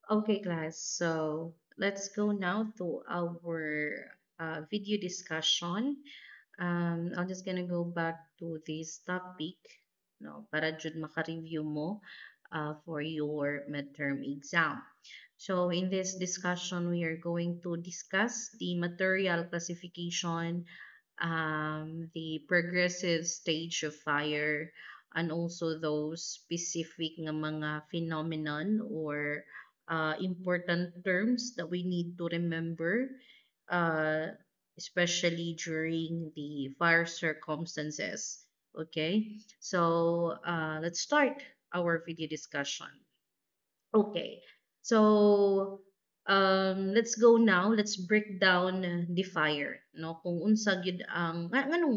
Okay, class. So let's go now to our video discussion. I'm just gonna go back to this topic, no, para jud maka-review mo for your midterm exam. So in this discussion, we are going to discuss the material classification, the progressive stage of fire, and also those specific nga mga phenomenon or important terms that we need to remember, uh, especially during the fire circumstances. Okay, so let's start our video discussion. Okay. So let's go now. Let's break down the fire, no? Kung unsa gyud ang nganong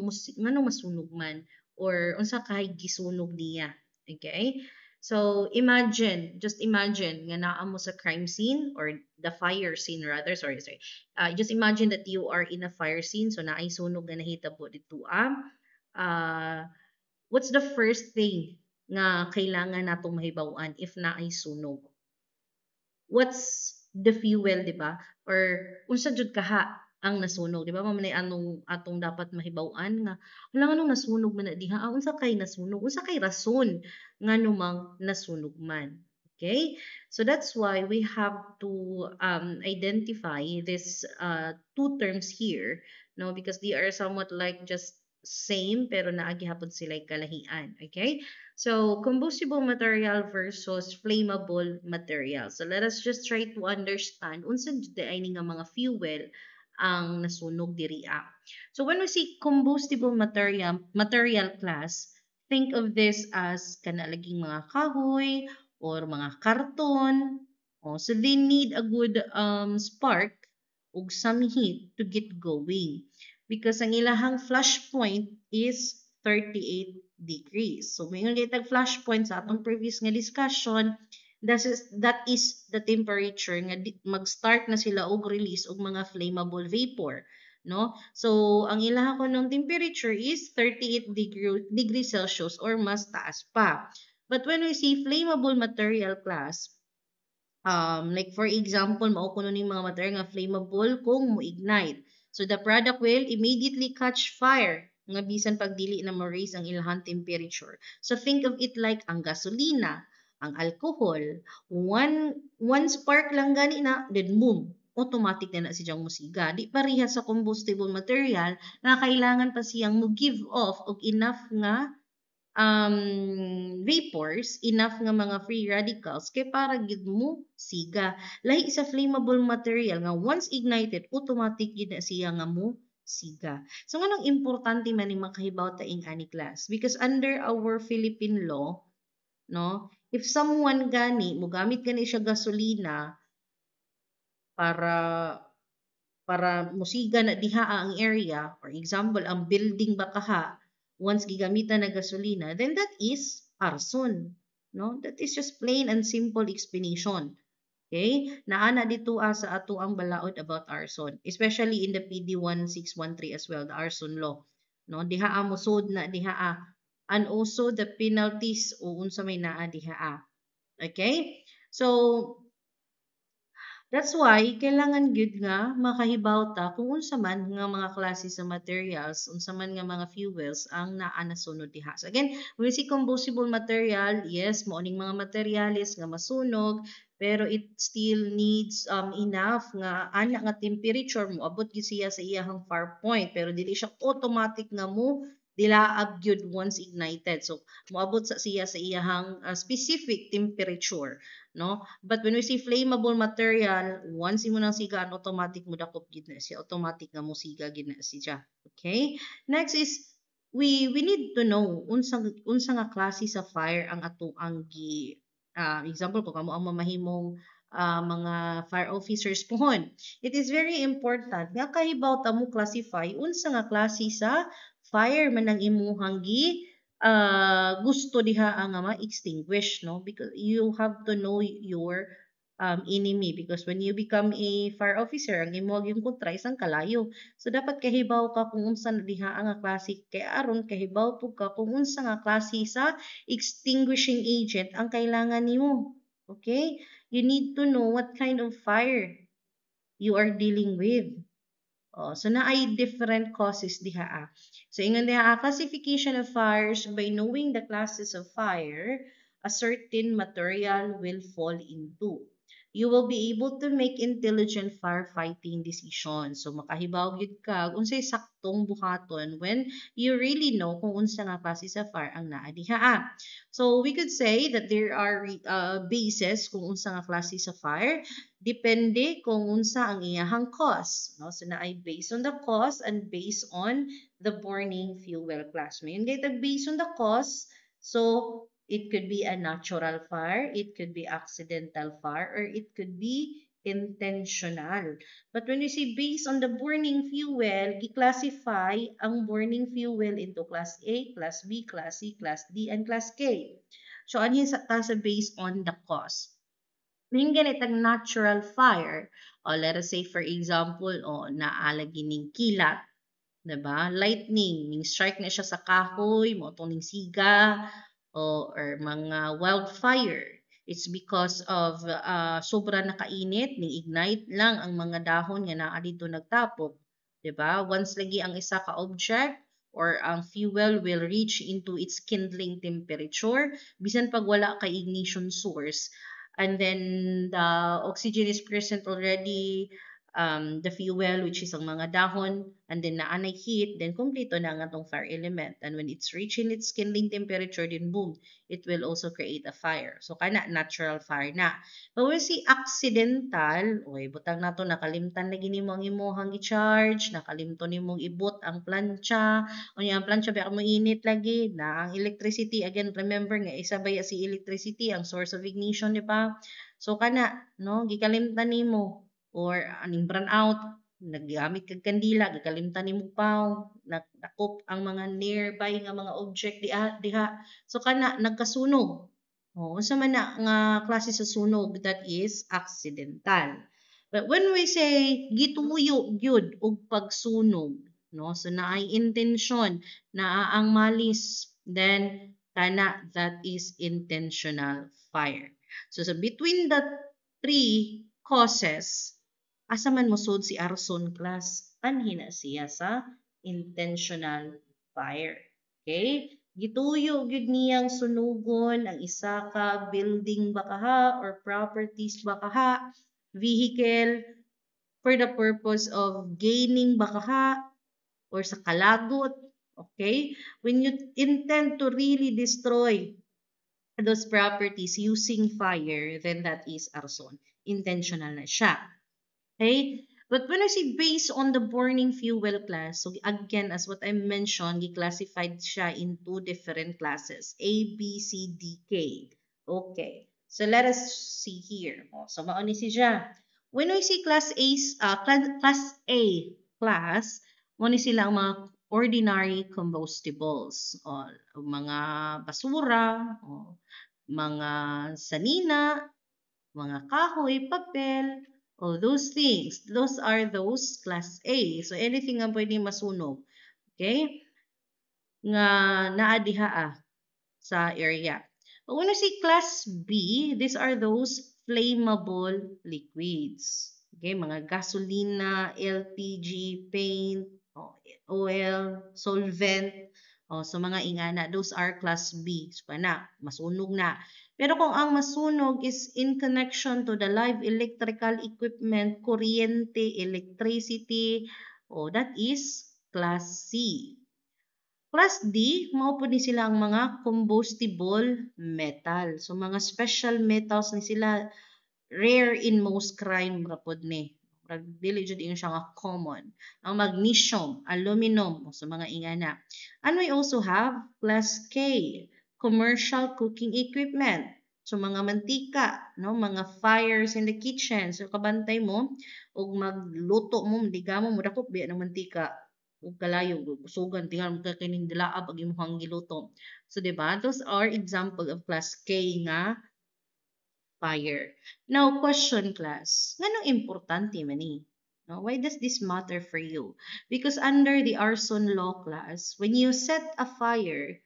masunog man or unsa kay gisunog niya. Okay? So just imagine nga naa mo sa crime scene or the fire scene rather. Sorry. Just imagine that you are in a fire scene so naay sunog nga nahitabo dito. Uh, what's the first thing nga kailangan natong mahibaw-an if naay sunog? What's the fuel, di ba? Or unsa jud kaha ang nasunog, di ba? Mamanay anong atong dapat mahibaw-an nga wala nga nung nasunog man na diha. Unsa kay nasunog? Unsa kay rason nga numang nasunog man? Okay? So that's why we have to identify this two terms here, no? Because they are somewhat like just same pero naagihapon sila kalahian. Okay? So, combustible material versus flammable material. So, let us just try to understand unsa jud ay nga mga fuel ang nasunog diriya. So, when we see combustible material class, think of this as kanalaging mga kahoy or mga karton. Oh, so, they need a good spark ug some heat to get going because ang ilahang flash point is 38 degrees. So, may nga flash point sa atong previous nga discussion, that is the temperature nga mag-start na sila og release og mga flammable vapor, no? So, ang ilaha ko ng temperature is 38 degrees Celsius or mas taas pa. But when we see flammable material class, like for example, mao kuno ning mga material nga flammable kung mo-ignite. So the product will immediately catch fire nga bisan pag dili na ma-raise ang ilahang temperature. So think of it like ang gasolina, ang alcohol, one spark lang gani na, then boom, automatic na siyang musiga. Di pareha sa combustible material na kailangan pa siyang mo give off og enough nga vapors, enough nga mga free radicals kay para gid mo siga. Lahi sa flammable material nga once ignited, automatic gid na siya nga mo siga. So nganong importante man ni makahibaw ta ing ani class because under our Philippine law, no, if someone gani mogamit gani siya gasolina para musiga na diha ang area, for example, ang building ba kaha, once gigamitan na gasolina, then that is arson. No? That is just plain and simple explanation. Okay? Naana dito sa ato ang balaod about arson, especially in the PD 1613 as well, the arson law. No? Diha mo sud na diha. And also the penalties o unsa may naa diha. Okay? So, that's why kailangan gyud nga makahibaw ta kung unsa man nga mga klase sa materials, unsa man nga mga fuels ang naa nasunod diha. So again, when we see combustible material, yes, mo ning mga materials nga masunog, pero it still needs enough nga ana nga temperature mo abot gyud siya sa iyang fire point, pero dili siya automatic nga mo dilaab gyud once ignited. So moabot sa siya sa iyang specific temperature, no? But when we see flammable material, once imo nang sigaan, automatic mo dakop gid na siya, automatic nga mo siga gid na siya. Okay? Next is we need to know unsa nga klase sa fire ang ato ang example ko kamo ang mamahimong mga fire officers pohon. It is very important nga kahibaw ta mo classify unsa nga klase sa fire man ang imuhang gusto diha ang ma-extinguish, no? Because you have to know your enemy because when you become a fire officer, ang imo yung kontra isang kalayo. So dapat kahibaw ka kung unsa na diha ang klase kay aron kahibaw pug ka kung unsa nga klase sa extinguishing agent ang kailangan nimo. Okay? you need to know what kind of fire you are dealing with. Oh, so na ay different causes diha. So ingon diha, classification of fires by knowing the classes of fire, a certain material will fall into. You will be able to make intelligent firefighting decisions. So makahibaw gyud ka unsay saktong buhaton when you really know kung unsa nga klase sa fire ang naa diha. So we could say that there are bases kung unsa nga klase sa fire. Depende kung unsa ang iyahang cause. No? So na ay based on the cause and based on the burning fuel class. Ngayon, based on the cause, so it could be a natural fire, it could be accidental fire, or it could be intentional. But when you say based on the burning fuel, i-classify ang burning fuel into class A, class B, class C, class D, and class K. So, ano yung sa based on the cause? Yung ganitang natural fire, o let us say for example, o naala gining kilat, 'di ba? Lightning, ning strike na siya sa kahoy, mo ning siga, or mga wildfire. It's because of sobra nakainit, ning ignite lang ang mga dahon nga naa dito nagtapok, 'di ba? Once lagi ang isa ka object or ang fuel will reach into its kindling temperature, bisan pag wala ka ignition source, and then the oxygen is present already, the fuel which is ang mga dahon, and then naanay heat, then kumpleto na ang atong fire element. And when it's reaching its kindling temperature, then boom, it will also create a fire. So kana natural fire na. But when we see accidental, oy butang nato nakalimtan lagi nimo ang imuhang i-charge, nakalimton nimong ibot ang plancha, unya ang plancha ba mo init lagi na ang electricity, again remember nga isa ba si electricity ang source of ignition, di ba? So kana no gikalimtan nimo or aning burn out, naggamit kag kandila, gikalimtan nimo paw, nakop ang mga nearby nga mga object diha. So kana nagkasunog. Oh, unsa man na nga klase sa sunog, that is accidental. But when we say gituyo gyud og pagsunog, no? So naay intention, naa ang malis, then kana that is intentional fire. So between the three causes, asa man mosud si arson class, anhina siya sa intentional fire. Okay? Gituyo gyud niyang sunugon ang isa ka building bakaha or properties bakaha, vehicle, for the purpose of gaining bakaha or sa kalagot. Okay? When you intend to really destroy those properties using fire, then that is arson. Intentional na siya. Okay? But when I say based on the burning fuel class, so again, as what I mentioned, classified siya in two different classes, A, B, C, D, K. Okay. So let us see here. So mauni siya. When we see class A, class, muna sila ang mga ordinary combustibles, o mga basura, o mga sanina, mga kahoy, papel, all those things. Those are those class A. So anything nga pwede masunog. Okay? Nga naadiha sa area. But when we say class B, these are those flammable liquids. Okay, mga gasolina, LPG, paint, oil, solvent. So mga ingana, those are class B. So na, masunog na. Pero kung ang masunog is in connection to the live electrical equipment, kuryente, electricity, that is class C. Class D, mao po ni sila ang mga combustible metal. So mga special metals ni sila, rare in most crime rapod ni. Dili jud siya nga common. Ang magnesium, aluminum, so mga ingana. And we also have class K, commercial cooking equipment. So mga mantika, no, mga fires in the kitchen. So kabantay mo ug magluto mo, diga mo mudakop biya ng mantika ug kalayo usugan tingal mo kining dilaab ag imong giluto. So di ba? Those are example of class K nga fire. Now, question class. Nganong importante man ni? No, why does this matter for you? Because under the arson law class, when you set a fire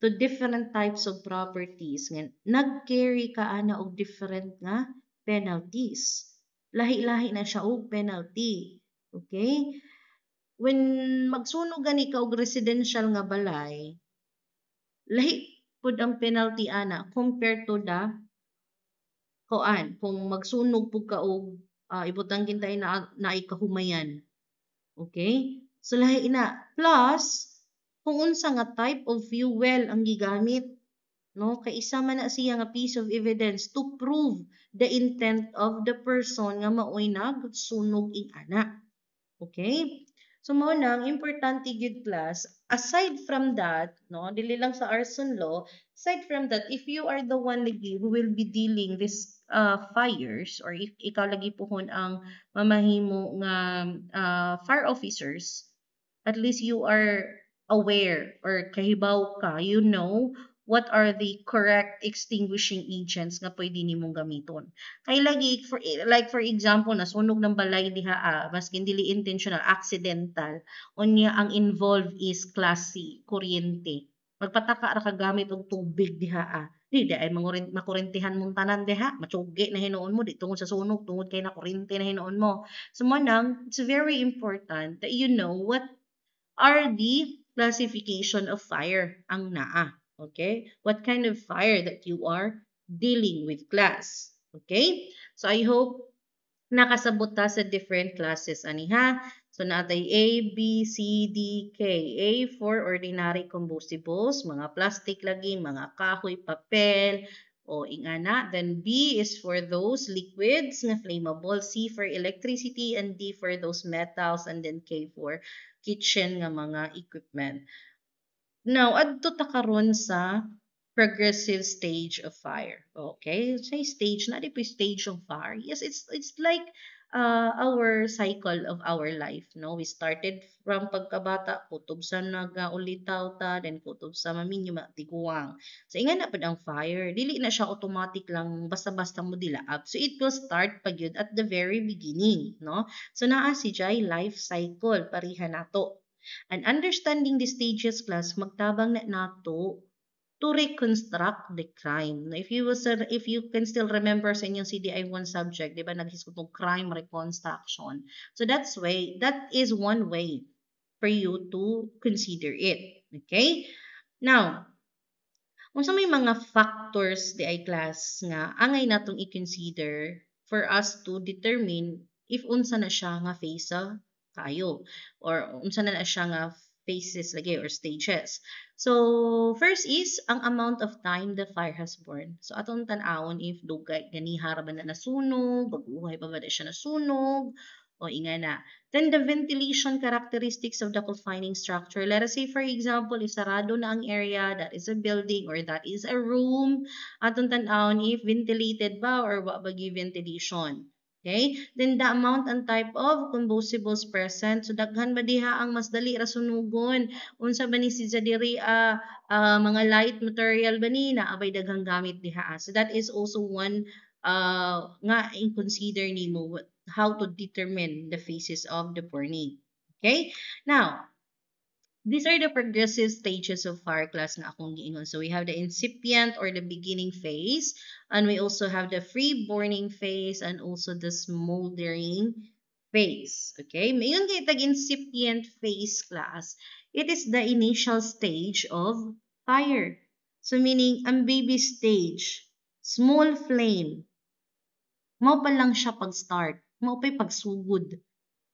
to different types of properties, nag-carry ka ana og different nga penalties. Lahi-lahi na siya og penalty. Okay? When magsunog gani ka og residential nga balay, lahi pud ang penalty ana compared to the kuan kung magsunog pud ka og ibutang kintay na naay kahumayan. Okay? So lahi na. Plus, kung unsa nga type of fuel ang gigamit, no? Kay isa man na siya nga piece of evidence to prove the intent of the person nga maoy nagsunog ing ana. Okay? So mao nang importante gyud class. Aside from that, no, dili lang sa arson law, aside from that, if you are the one lagi who will be dealing this fires or if ikaw lagi pohon ang mamahimo nga fire officers, at least you are aware or kahibaw ka, you know what are the correct extinguishing agents nga pwede nimong gamiton. Kay lagi like for example nasunog ng balay diha maskin dili intentional accidental unya ang involved is class C kuryente. Magpataka ra ka gamit og tubig diha di ay makurentehan mong tanan diha matsugi na hinuon mo di tungod sa sunog tungod kay na kuryente na hinuon mo. So manang it's very important that you know what are the classification of fire ang naa. Okay? What kind of fire that you are dealing with class. Okay? So I hope nakasabot ta sa different classes ani ha. So natay A, B, C, D, K. A for ordinary combustibles, mga plastic lagi, mga kahoy, papel, o ingana. Then B is for those liquids nga flammable, C for electricity, and D for those metals, and then K for kitchen nga mga equipment. Now, adto ta karon sa progressive stage of fire. Okay? Say stage, na di pa stage of fire. Yes, it's like our cycle of our life. No, we started from pagkabata, kutob sa nagaulitaw ta, then kutob sa maminyo matiguang. So inga na pud ang fire. Dili na siya automatic lang basta-basta mo dilaab. So it will start pag yun at the very beginning, no? So naa si Jai life cycle pariha nato. And understanding the stages class magtabang na nato to reconstruct the crime. If you can still remember sa inyong CDI1 subject, di ba naghisgot ng crime reconstruction. So that is one way for you to consider it. Okay? Now, unsa may mga factors di ay class nga angay natong i-consider for us to determine if unsa na siya nga phase kayo or unsa na siya nga phases lagi or stages. So, first is ang amount of time the fire has burned. So, atong tan-awon if dugay ganiha ra ba na nasunog, baguhay pa ba na siya nasunog, o inga na. Then, the ventilation characteristics of the confining structure. Let us say, for example, if sarado na ang area, that is a building or that is a room, atong tan-awon if ventilated ba or wa ba ventilation. Okay? Then the amount and type of combustibles present. So daghan ba diha ang mas dali ra sunugon? Unsa ba ni si diri mga light material ba ni naabay daghang gamit diha. So that is also one nga in consider nimo how to determine the phases of the burning. Okay? Now, these are the progressive stages of fire class na akong giingon. So we have the incipient or the beginning phase, and we also have the free burning phase and also the smoldering phase. Okay? Mayon kay tag incipient phase class. It is the initial stage of fire. So meaning ang baby stage, small flame, mao pa lang siya pag-start, mao pa'y pagsugod.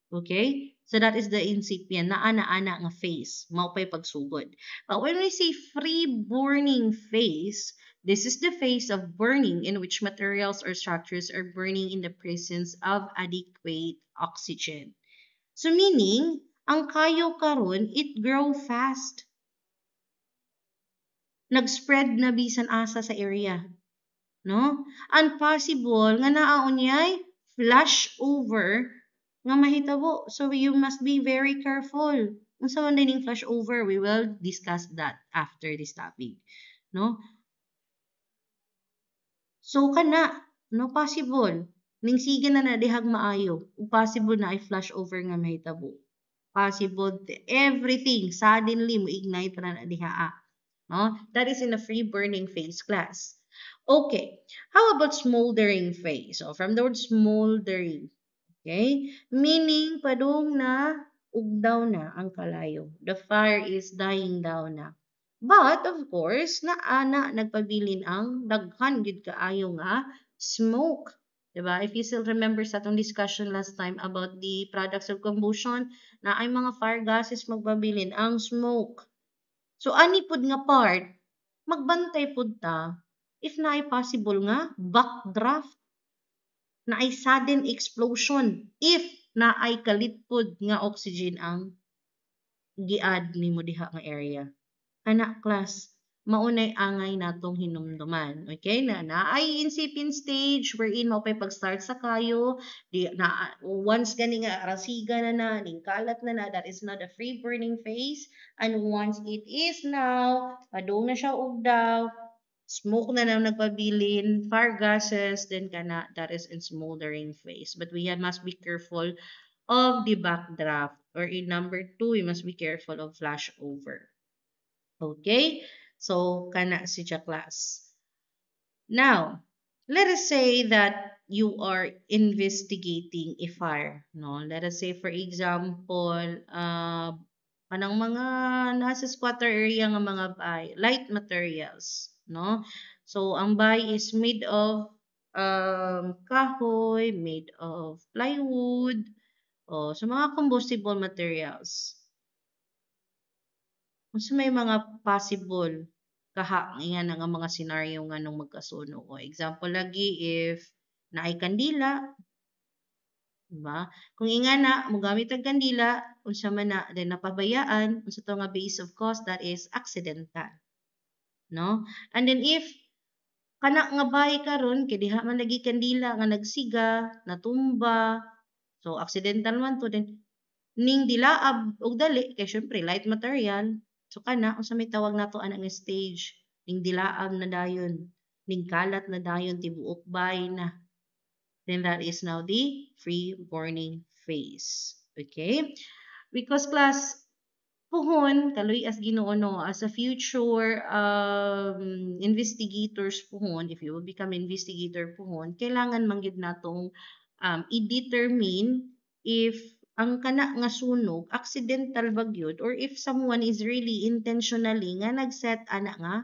Okay? So that is the incipient na ana-ana nga phase. Mao pa'y pagsugod. But when we say free burning phase, this is the phase of burning in which materials or structures are burning in the presence of adequate oxygen. So meaning, ang kayo karon it grow fast. Nag-spread na bisan asa sa area. No? And possible nga naaonyay flash over nga mahitabo. So you must be very careful. Unsa man dining flash over, we will discuss that after this topic. No? So kana, no possible. Ning sige na dihag maayo. Possible na ay flash over nga mahitabo. Possible everything suddenly mo ignite na diha. No? That is in a free burning phase class. Okay, how about smoldering phase? So from the word smoldering, okay? Meaning, padung na, ugdaw na ang kalayo. The fire is dying down na. But, of course, naana nagpabilin ang daghan gid kaayo nga smoke. Diba? If you still remember sa atong discussion last time about the products of combustion, na ay mga fire gases magpabilin ang smoke. So, ani pud nga part, magbantay pud ta if na ay possible nga backdraft, na ay sudden explosion, if na ay kalitpod nga oxygen ang giad nimo diha nga area. Ana class, maunay angay natong hinumduman. Okay? Na ay incipient stage wherein mao pay pag-start sa kayo, di na once gani nga rasiga na ning kalat na, that is not a free burning phase, and once it is now, padung na siya ugdaw, smoke na lang nagpabilin, fire gases, then kana, that is in smoldering phase. But must be careful of the backdraft. Or in number two, we must be careful of flashover. Okay? So, kana si class. Now, let us say that you are investigating a fire. No? Let us say, for example, kanang mga nasa squatter area nga mga bay, light materials. No? So, ang bay is made of kahoy, made of plywood, o sa mga combustible materials. Mas may mga possible kaha nga nga mga senaryo nga nung magkasunog. O example lagi if naay kandila, diba? Kung inga na mogamit ang kandila, unsa man na then napabayaan, unsa to nga base of cause, that is accidental, no? And then if kana nga bahay karon kay diha man lagi kandila nga nagsiga, natumba, so accidental man to, then ning dilaab og dali kay syempre light material. So kana unsa may tawag nato ana nga stage, ning dilaab na dayon, ning kalat na dayon tibuok bay na. Then that is now the free burning phase. Okay? Because class, puhon kaloy as Ginoo, no, as a future investigators puhon, if you will become investigator puhon, kailangan manggid natong i-determine if ang kana nga sunog accidental ba gyud, or if someone is really intentionally nga nagset ana nga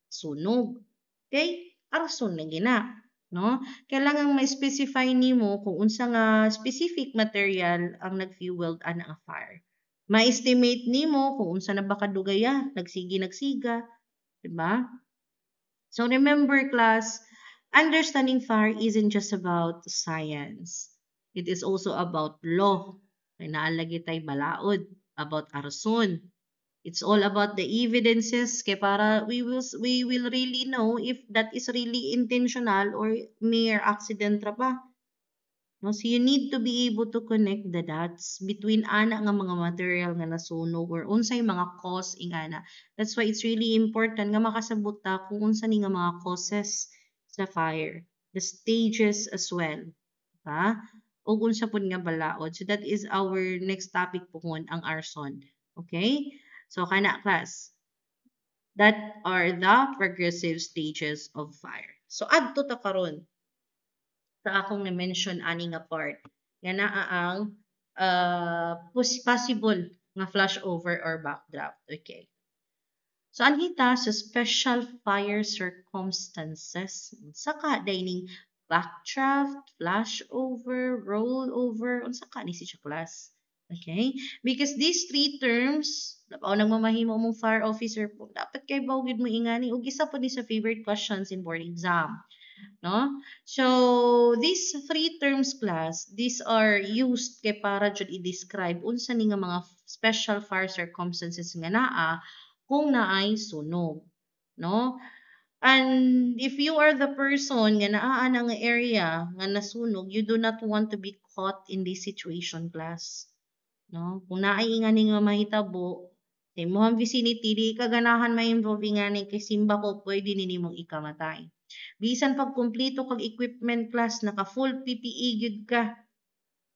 sunog. Okay? Arson na gina, no? Kailangan ma-specify nimo kung unsa nga specific material ang nag-fueled ana nga fire. Ma-estimate nimo kung unsa na ba kadugaya, nagsiga, 'di ba? So remember class, understanding fire isn't just about science. It is also about law. Kay naalagi tay balaod about arson. It's all about the evidences kay para we will really know if that is really intentional or mere accident ra ba. No, so you need to be able to connect the dots between ana nga mga material nga nasunog or unsay mga cause ingana. That's why it's really important nga makasabot ta kung unsa ni nga mga causes sa fire, the stages as well, diba? Ug unsa pud nga balaod. So that is our next topic pohon, ang arson. Okay? So kana class, that are the progressive stages of fire. So adto ta karon sa akong na-mention ani nga part nga naa ang possible nga flashover or backdraft. Okay. So anhita sa special fire circumstances, saka dining backdraft, flashover, rollover, unsa ka ni si class. Okay? Because these three terms, dapaw nagmamahimo mong fire officer po, dapat kay bawgid mo ingani ug isa po ni sa favorite questions in board exam. No? So, these three terms class, these are used kay para jud i-describe unsa ni nga mga special fire circumstances nga naa kung naay sunog, no? And if you are the person nga naa na nga area nga nasunog, you do not want to be caught in this situation class, no? Kung naay ingani nga mahitabo sa imong vicinity, di ka ganahan ma-involve ingani kay simba ko pwede nimong ikamatay. Bisan pag kumpleto kag equipment class, naka full PPE gyud ka,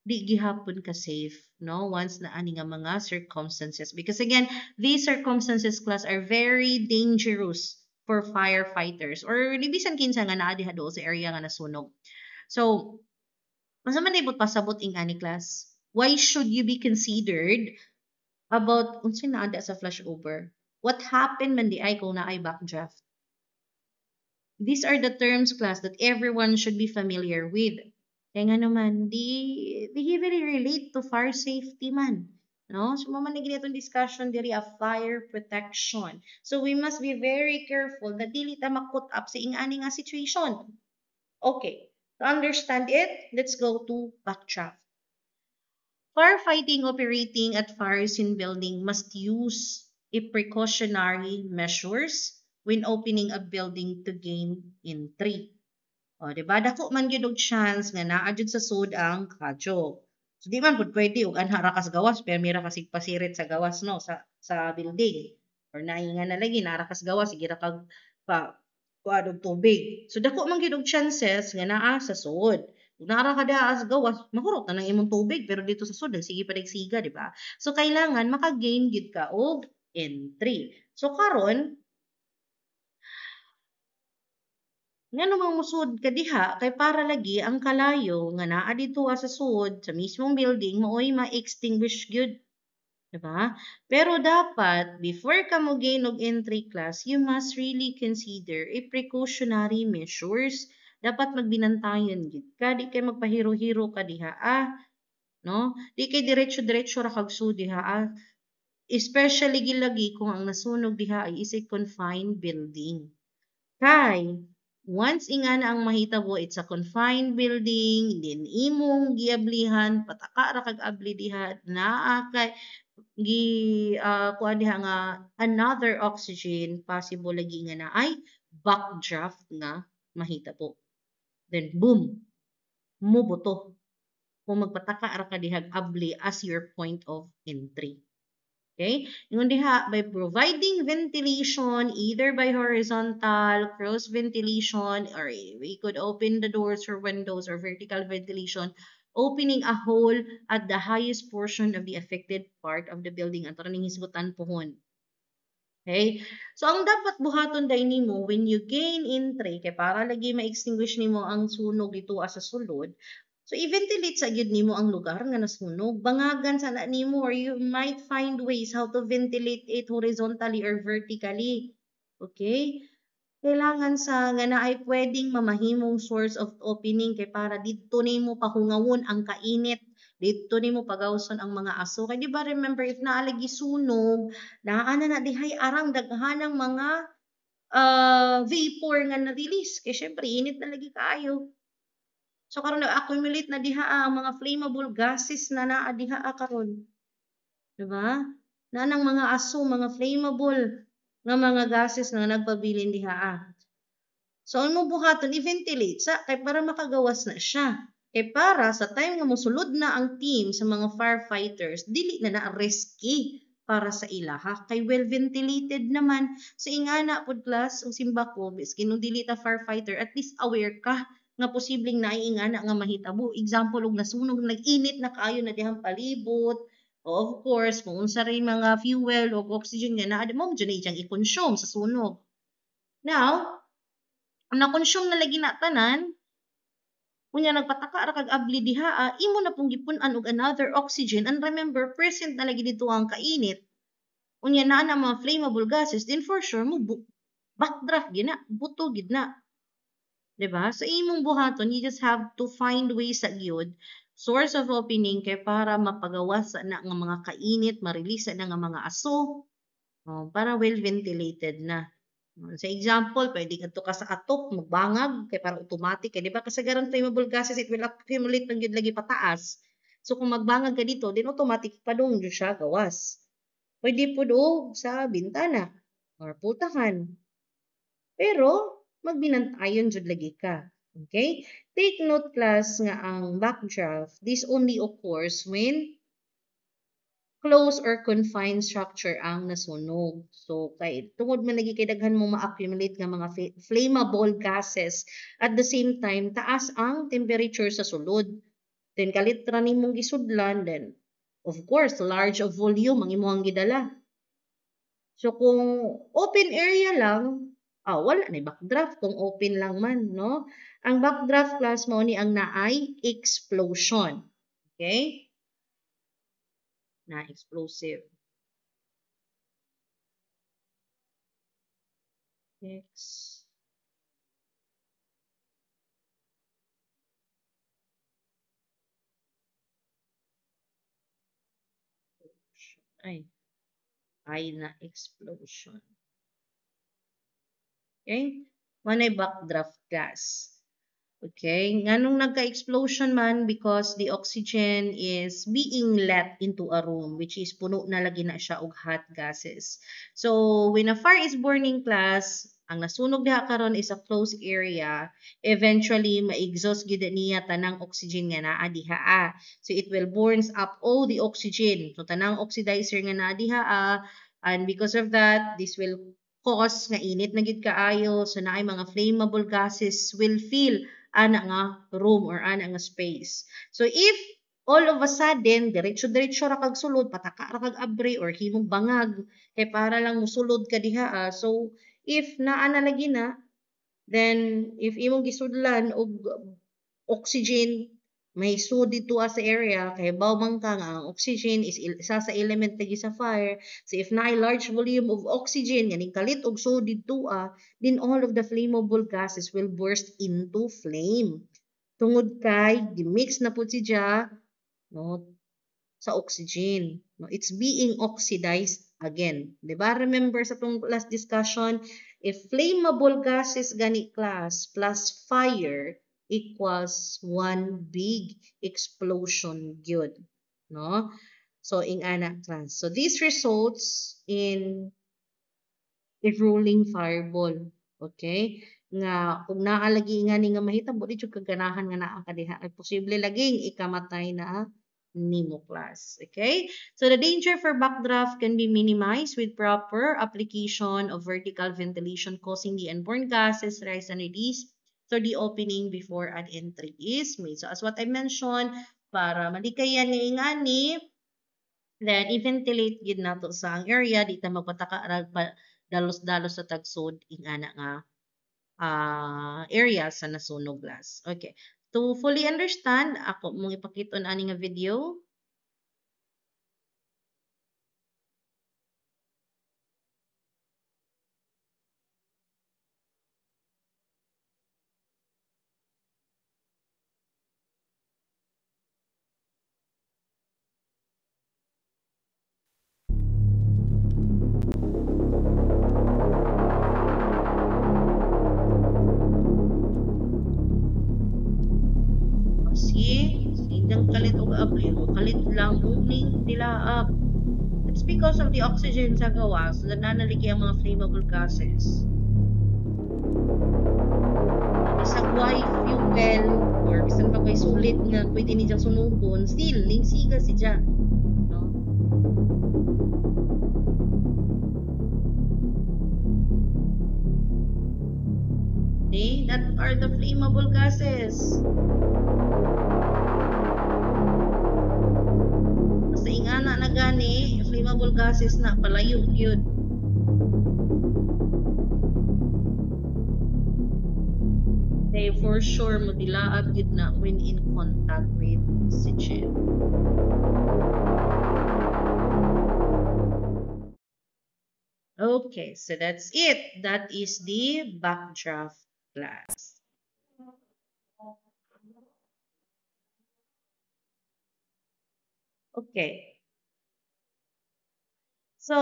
di gihapon ka safe, no, once na ani nga mga circumstances, because again these circumstances class are very dangerous for firefighters or libisan kinsa nga naa diha do sa area nga nasunog. So, unsa man ibot pasabot ingani class? Why should you be considered about unsay naada sa flashover? What happened man di ay kung naay backdraft? These are the terms, class, that everyone should be familiar with. Kaya nga naman, di heavily relate to fire safety man. No? So, mamanigin itong discussion diri of fire protection. So, we must be very careful na dili ta makut up sa ingani nga situation. Okay. To understand it, let's go to backdraft. Firefighting operating at fires in building must use a precautionary measures when opening a building to gain entry. O, di ba? Dako man gyud og chance nga naa jud sa sud ang kadyo. So di man pud pwede og anha ra kas gawas pero mira kasig pasirit sa gawas no sa building. Or nainga na lagi nara kas gawas sige ra kag pa kuadog tubig. So dako man gyud og chances nga naa sa sud. Kung nara ka sa gawas, mahurot na ng imong tubig pero dito sa sud sige pa siga, di ba? So kailangan maka-gain gyud ka og entry. So karon nga namang musud ka diha kay para lagi ang kalayo nga naa dito sa sud sa mismong building maoy ma-extinguish gyud, diba? Pero dapat before ka mo gain og entry class, you must really consider a precautionary measures. Dapat magbinantayan gyud ka, di kay magpahiro-hiro ka diha no? Di kay diretso-diretso ra kag sud diha Especially gilagi kung ang nasunog diha ay is a confined building. Kay once ingana ang mahitabo it's a confined building, din imong giablihan pataka ra kag abli diha naa kay kuan diha nga another oxygen possible lagi nga na ay backdraft nga mahitabo. Then boom, mubuto kung magpataka ra ka dihag abli as your point of entry. Okay? Yung diha, by providing ventilation, either by horizontal, cross ventilation, or we could open the doors or windows or vertical ventilation, opening a hole at the highest portion of the affected part of the building. Ang taraming hisgutan pohon. Okay? So, ang dapat buhaton day nimo when you gain entry, kay para lagi ma-extinguish nimo ang sunog dito sa sulod, so, i-ventilate sa gyud nimo ang lugar nga nasunog. Bangagan sa na nimo or you might find ways how to ventilate it horizontally or vertically. Okay? Kailangan sa nga na ay pwedeng mamahimong source of opening kay para dito nimo pahungawon ang kainit. Dito nimo pagawson ang mga aso. Kay di ba remember if naalagi sunog, naana na dihay arang daghanang mga vapor nga na-release. Kay syempre init na lagi kaayo. So karon nag-accumulate na diha ang mga flammable gases na naa diha karon. Diba? Na nang mga aso, mga flammable nga mga gases na nagpabilin diha. So ang mo buhaton i-ventilate sa kay para makagawas na siya. Kay para sa time nga mosulod na ang team sa mga firefighters, dili na na-risky para sa ilaha kay well ventilated naman. So ingana pud class ang simba ko biskin nung dili ta firefighter at least aware ka nga posibleng naiingana nga mahitabo. Example og nasunog nag-init na kaayo na dihang palibot. Of course, kung unsa rin mga fuel o oxygen nga naa mo dyan iyang i-consume sa sunog. Now, ang na-consume na lagi na tanan, unya nagpataka ra kag abli diha, imo na pong gipun-an og another oxygen and remember present na lagi dito ang kainit. Unya naa na mga flammable gases, then for sure mo backdraft gina, buto gid na. Diba? So, imong buhaton, you just have to find ways sa gyud source of opening kay para mapagawas na nga mga kainit, ma-release na nga mga aso, para well ventilated na. Sa example, pwede kadto ka sa atop, magbangag, kay para automatic, kay di ba kasagaran flammable gases, it will accumulate ng gyud lagi pataas. So, kung magbangag ka dito, then automatic padung jud siya gawas. Pwede po do sa bintana or putahan. Pero, magbinantayon jud lagi ka. Okay? Take note class nga ang backdraft, this only occurs when closed or confined structure ang nasunog. So, kay tungod man lagi kay daghan mo ma-accumulate nga mga flammable gases at the same time taas ang temperature sa sulod. Then kalit ra nimong gisudlan, then of course large of volume ang imong gidala. So kung open area lang, Wala ni backdraft kung open lang man, no? Ang backdraft class mao ni ang naay explosion. Okay? Na explosive. Explosion. Ay, ay na explosion. Okay? Manay backdraft gas. Okay? Nganong nagka-explosion man because the oxygen is being let into a room which is puno na lagi na siya og hot gases. So, when a fire is burning class, ang nasunog diha karon is a closed area. Eventually, ma-exhaust gyud niya tanang oxygen nga naa diha. So, it will burns up all the oxygen. So, tanang oxidizer nga naa diha. And because of that, this will cause nga init na gid kaayo. So, naay mga flammable gases will fill ana nga room or ana nga space. So if all of a sudden diretso-diretso ra kag sulod pataka ra kag abre or himong bangag kay para lang musulod ka diha so if naa na lagi na then if imong gisudlan og oxygen may sud dito sa area kay bawman ka nga ang oxygen is isa sa element lagi sa fire. So if na large volume of oxygen ganing kalit og sud dito then all of the flammable gases will burst into flame. Tungod kay gimix na pud siya no sa oxygen. No, it's being oxidized again. Di ba? Remember sa tong last discussion, if flammable gases gani class plus fire equals one big explosion gyud. No? So, in ana class. So, this results in a rolling fireball. Okay? Nga kung naalagi nga ni nga mahitabo di jud kaganahan nga naa kadiha ay posible laging ikamatay na nimo class. Okay? So the danger for backdraft can be minimized with proper application of vertical ventilation causing the inborn gases rise and release through the opening before an entry is made. So as what I mentioned, para malikayan ni ingani, then i-ventilate gid nato sa ang area di ta magpataka dalos-dalos sa tagsod ing ana nga area sa nasunog glass. Okay. To fully understand, ako mong ipakita ani nga video. Kasi, sindang kalit og abli, kalit lang uning dilaab. It's because of the oxygen sa gawas na nanaliki ang mga flammable gases. Bisag way fuel or bisan pa kay sulit nga pwede ni diyang sunugon, still, ningsiga si dyan. No? Okay, that are the flammable gases. Basta ingana na gani, flammable gases na palayo yun. They for sure madilaab yun na when in contact with oxygen. Okay, so that's it. That is the backdraft class. Okay. So,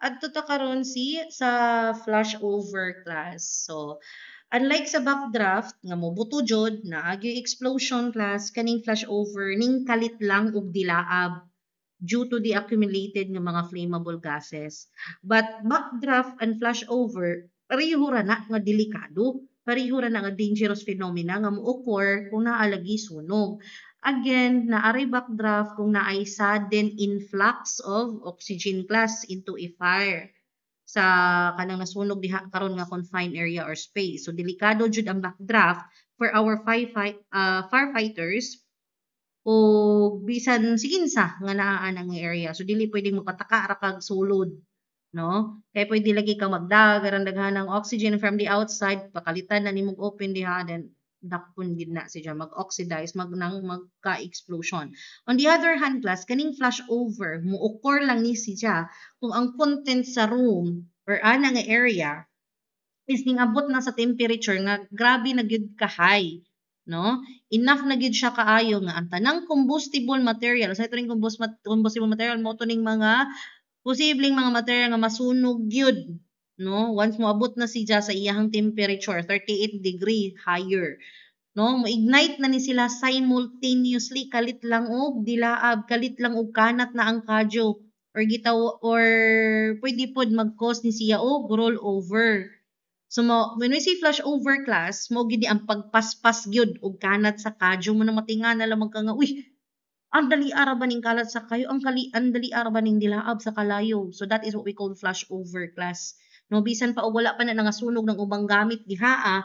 adto ta karon sa flashover class. So, unlike sa backdraft nga mobuto jud na agi explosion class kaning flashover ning kalit lang og dilaab due to the accumulated nga mga flammable gases. But backdraft and flashover pareho ra na nga delikado, pareho ra na nga dangerous phenomena nga mo-occur kung naalagi sunog. Again, naaray backdraft kung naay sudden influx of oxygen gas into a fire sa kanang nasunog diha karon nga confined area or space. So delikado jud ang backdraft for our firefighters o bisan si kinsa nga naa nga area. So dili pwedeng magpataka ra kag sulod no? Kaya pwede lagi kang magdagan daghan ng oxygen from the outside, pakalitan na nimong open diha, then dakpon gid na siya mag-oxidize, magka-explosion. On the other hand, class, kaning flashover, mo-occur lang ni siya kung ang content sa room or ana nga area is ningabot na sa temperature nga grabe na gyud ka high, no? Enough na gyud siya kaayo nga ang tanang combustible material, sa ito ring combustible material mo to ning mga posibleng mga material nga masunog gyud, no? Once moabot na siya sa iyang temperature 38 degree higher, no? Mo-ignite na ni sila simultaneously, kalit lang og dilaab, kalit lang og kanat na ang kadyo or gitaw or pwede pod mag-cause ni siya og roll over. So when we say flash over, class, mo gid ang pagpaspas gyud og kanat sa kadyo mo na matinga na lamang ka nga, uy, ang dali ara ba ning kalat sa kayo, ang dali ara ba ning dilaab sa kalayo. So that is what we call flash over, class. No, bisan pa og wala pa na nangasunog ng ubang gamit diha,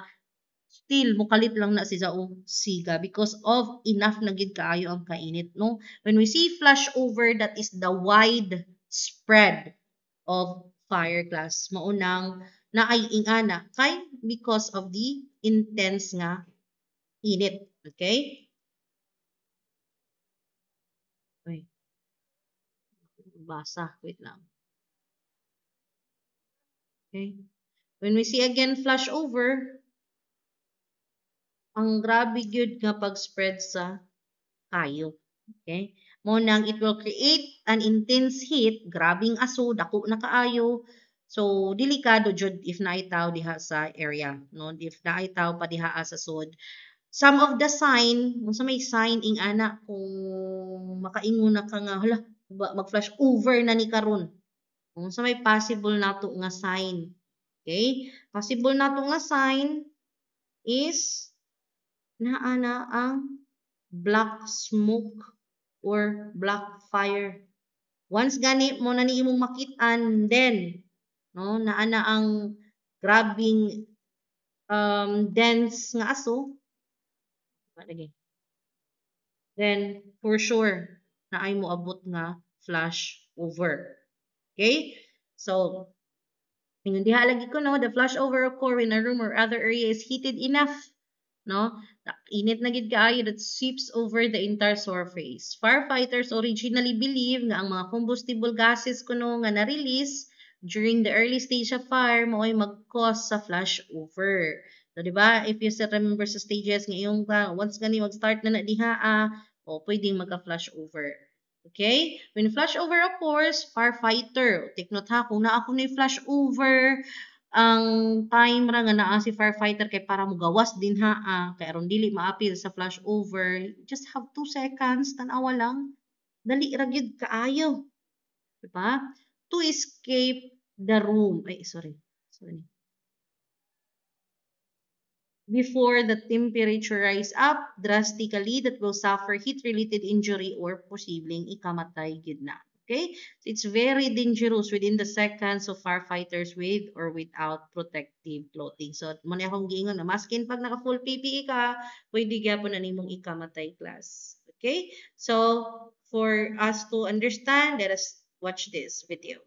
still mukalit lang na siya og siga because of enough na gid kaayo ang kainit, no? When we see flash over, that is the wide spread of fire, class. Maunang na ay ingana kay because of the intense nga init. Okay? Uy, basa. Wait lang. Okay? When we see again flash over, ang grabe gyud nga pag-spread sa kayo. Okay? Mo nang it will create an intense heat, grabing aso, dako na kaayo. So delikado jud if naitaw diha sa area, no? If naitaw pa diha sa sud. Some of the sign, unsa may sign ing ana kung makaingon na ka nga hala mag-flash over na ni karon. Unsa may possible nato nga sign. Okay? Possible nato nga sign is naa na ang black smoke or black fire. Once gani mo na ni imong makit-an, then no naa na ang grabing dense nga aso, then for sure na ay moabot nga flash over. Okay? So, ingon diha lagi ko, no, the flash over occur when a room or other area is heated enough, no? Init na gid kaayo that sweeps over the entire surface. Firefighters originally believe nga ang mga combustible gases kuno nga na-release during the early stage of fire mao'y mag-cause sa flash over. So, di ba? If you still remember sa stages ngayong once gani mag-start na diha, o pwedeng magka-flash over. Okay? When flash over occurs, firefighter, take note ha, kung naa ko ni flash over, ang time ra nga naa si firefighter kay para mugawas din ha, kay aron dili maapil sa flash over, just have 2 seconds, tanawa lang, dali ra gyud kaayo. Diba? To escape the room. Ay, sorry. Before the temperature rise up drastically, that will suffer heat-related injury or posibleng ikamatay gid na. Okay? So it's very dangerous within the seconds of firefighters with or without protective clothing. So, muna akong giingon na maskin pag naka-full PPE ka, pwede gyapon na nimong ikamatay, class. Okay? So, for us to understand, let us watch this video.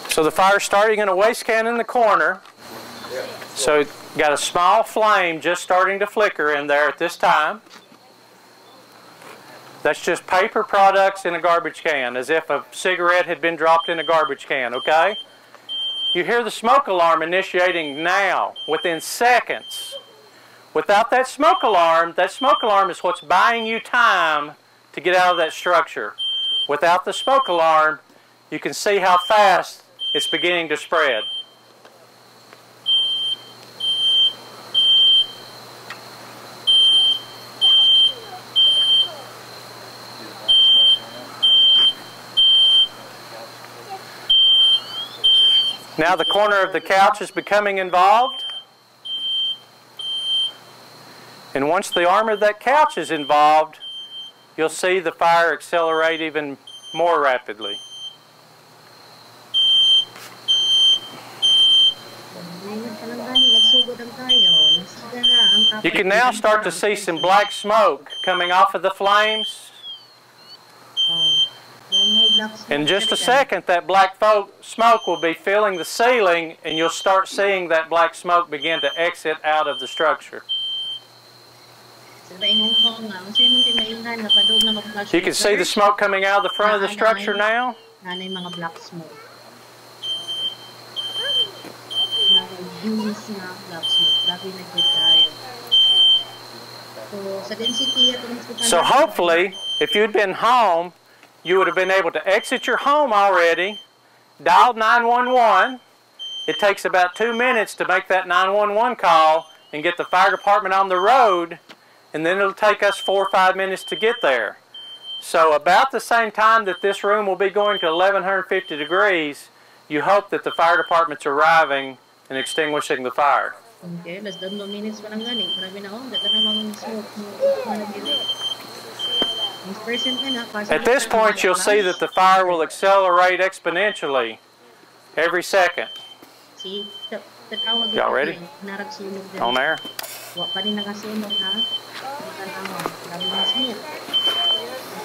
So the fire's starting in a waste can in the corner. So got a small flame just starting to flicker in there at this time. That's just paper products in a garbage can, as if a cigarette had been dropped in a garbage can, okay? You hear the smoke alarm initiating now, within seconds. Without that smoke alarm is what's buying you time to get out of that structure. Without the smoke alarm, you can see how fast it's beginning to spread. Now the corner of the couch is becoming involved. And once the arm of that couch is involved, you'll see the fire accelerate even more rapidly. You can now start to see some black smoke coming off of the flames. black smoke. In just a every time. second, that black smoke will be filling the ceiling, and you'll start seeing that black smoke begin to exit out of the structure. Sa ba Hong Kong nga, unsa imong timailhan nga padung na mag-flash You can see the smoke coming out of the front of the structure now. Nanay mga black smoke. Nag-use nga black smoke. Grabe na good tayo. So, sa density atong hospital. So hopefully, if you'd been home, you would have been able to exit your home already, dial 911. It takes about 2 minutes to make that 911 call and get the fire department on the road, and then it'll take us 4 or 5 minutes to get there. So about the same time that this room will be going to 1150 degrees, you hope that the fire department's arriving and extinguishing the fire. Okay, less than 2 minutes pa lang gani. Grabe na data na mga smoke mo. At this point, you'll see that the fire will accelerate exponentially every second. See, y'all ready? On there? Wa pa rin nakasunog ha. Tanawa, grabe na smoke.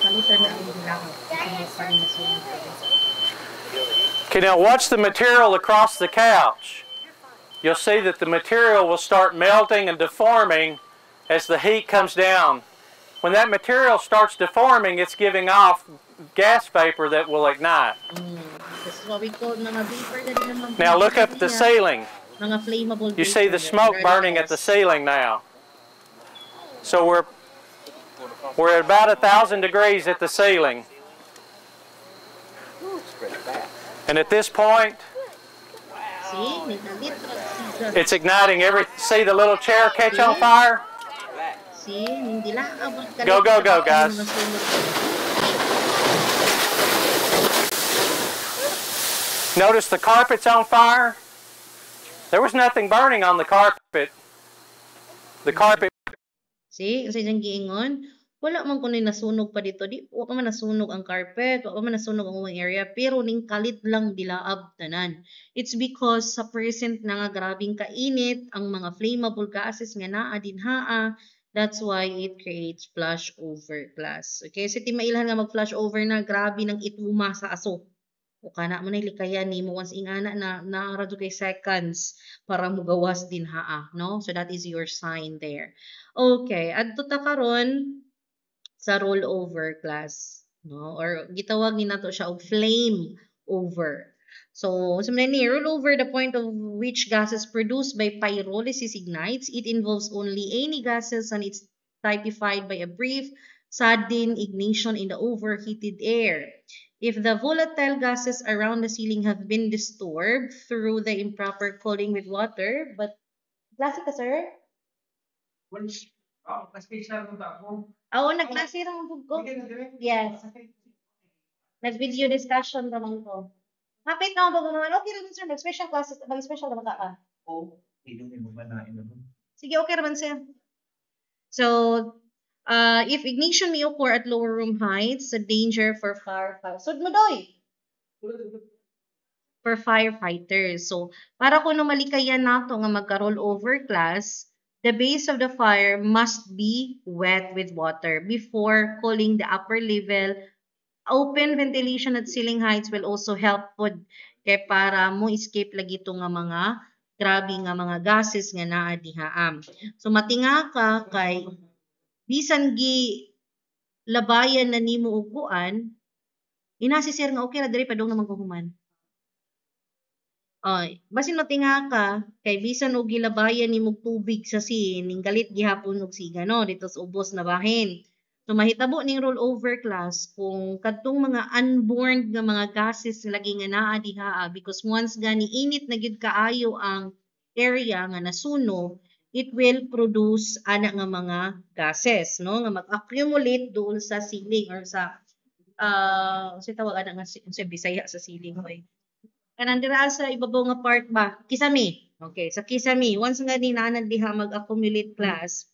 Kalitan na ang gilakaw. Smoke pa rin nasunog. Okay, now watch the material across the couch. You'll see that the material will start melting and deforming as the heat comes down. When that material starts deforming, it's giving off gas vapor that will ignite. That's what we call mga vapor. Now look up at the ceiling. Mga flammable You see the smoke burning at the ceiling now. So we're at about 1,000 degrees at the ceiling. And at this point, it's igniting see the little chair catch on fire? Go, go, go, guys. Notice the carpet's on fire? There was nothing burning on the carpet. The carpet. See, kasi dyan giingon, wala man kuno nasunog pa dito. Wa pa man nasunog ang carpet, wa pa man nasunog ang uwang area, pero ning kalit lang dilaab tanan. It's because sa present na nga grabing kainit ang mga flammable gases nga naa dinhaa. That's why it creates flashover glass. Okay, so timailhan nga mag-flashover na grabe ng ituma sa aso. O kana mo na likayan ni mo once ingana na radyo kay seconds para mugawas din haa, no? So that is your sign there. Okay, adto ta karon sa rollover class, no? Or gitawag ni nato siya og flame over. So ni rollover, the point of which gases produced by pyrolysis ignites. It involves only any gases and it's typified by a brief, sudden ignition in the overheated air. If the volatile gases around the ceiling have been disturbed through the improper cooling with water, but klase ka, sir? Oo, nagklase lang ko. Yes. Nag-video discussion naman ko. Kapit na ako naman. Okay naman, sir. Nag-special classes. Nag-special naman ka. Oo. Hindi mo ba naman? Sige, okay naman, sir. So, if ignition may occur at lower room heights, a danger for firefighters. So, madoy! For firefighters. So, para kung malikayan nato nga magka-roll over class, the base of the fire must be wet with water before cooling the upper level. Open ventilation at ceiling heights will also help pod kay para mo escape lagi ito nga mga grabe nga mga gases nga naa dihaam. So matinga ka kay bisan gi labayan na nimo og kuan, inasi sir nga okay ra diri padung na maghuhuman. Basin matinga ka kay bisan og gilabayan nimo tubig sa sin ning galit gihapon og siga no dito sa ubos na bahin. So mahitabo ning rollover class kung kadtong mga unborn nga mga gases lagi nga naa diha because once gani init na gyud kaayo ang area nga nasunog, it will produce ana nga mga gases no nga mag-accumulate dool sa ceiling or sa sa tawag ana nga sa Bisaya sa ceiling oy. Kanang dira sa ibabaw nga part ba? Kisame. Okay, sa kisame once nga ni nanan diha mag-accumulate class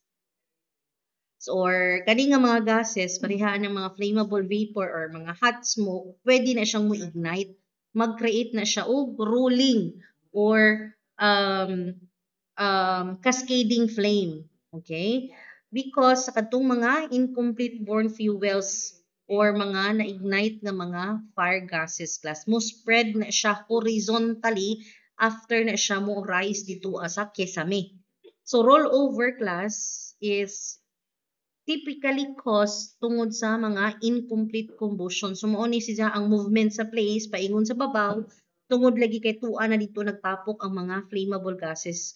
or kani nga mga gases, parihaan ng mga flammable vapor or mga hot smoke, pwede na siyang mo-ignite. Mag-create na siya og rolling or cascading flame. Okay? Because sa katong mga incomplete born fuels or mga na-ignite nga mga fire gases class. Mo spread na siya horizontally after na siya mo rise dito sa kesame. So rollover class is typically caused tungod sa mga incomplete combustion. So mao ni siya ang movement sa place paingon sa babaw tungod lagi kay tuwa na dito nagtapok ang mga flammable gases.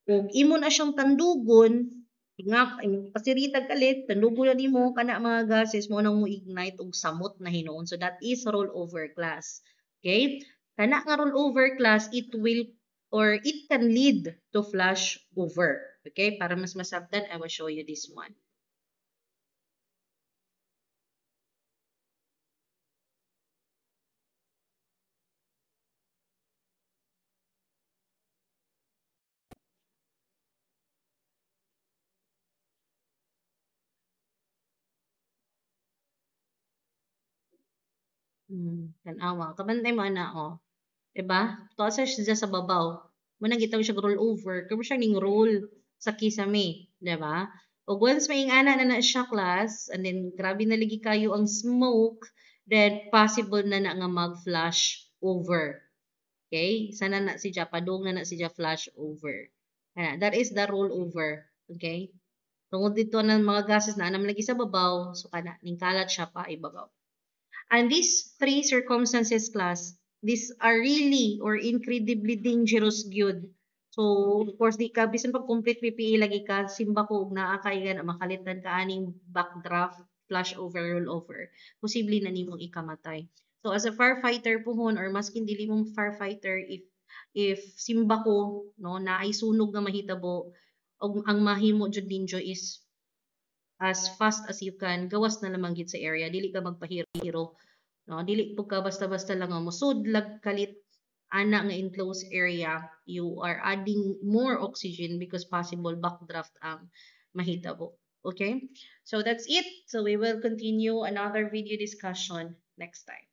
Ug imo na siyang tandugon nga pasiritag kalit tandugon na nimo kana mga gases mo nang mo ignite og samot na hinuon. So that is rollover class. Okay? Kana nga rollover class it will or it can lead to flash over. Okay? Para mas masabtan, I will show you this one. Tanawa. Kabantay mo ana, oh. 'Di ba? Tuwa siya sa babaw. Muna gitaw siya roll over. Kamo siya ning roll sa kisame, 'di ba? Ug once maingana na siya class, and then grabe na lagi kayo ang smoke, then possible na nga mag-flash over. Okay? Sana na si padung na si flash over. That is the rollover. Okay? Tungod dito ng mga gases na anam lagi sa babaw, so kana ning kalat siya pa ibabaw. And these three circumstances class, these are really or incredibly dangerous gyud. So, of course, di ka, bisan pag complete PPE lagi ka, simba ko, naa kay nga makalitan ka aning backdraft, flash over, roll over. Posible na nimong ikamatay. So, as a firefighter puhon, or maskin dili mong firefighter, if simba ko, no, na ay sunog nga mahitabo, og ang mahimo jud ninyo is as fast as you can, gawas na lamang gid sa area, dili ka magpahiro. No, dili po ka basta-basta lang mo sudlag kalit ana nga enclosed area, you are adding more oxygen because possible backdraft ang mahitabo. Okay? So that's it. So we will continue another video discussion next time.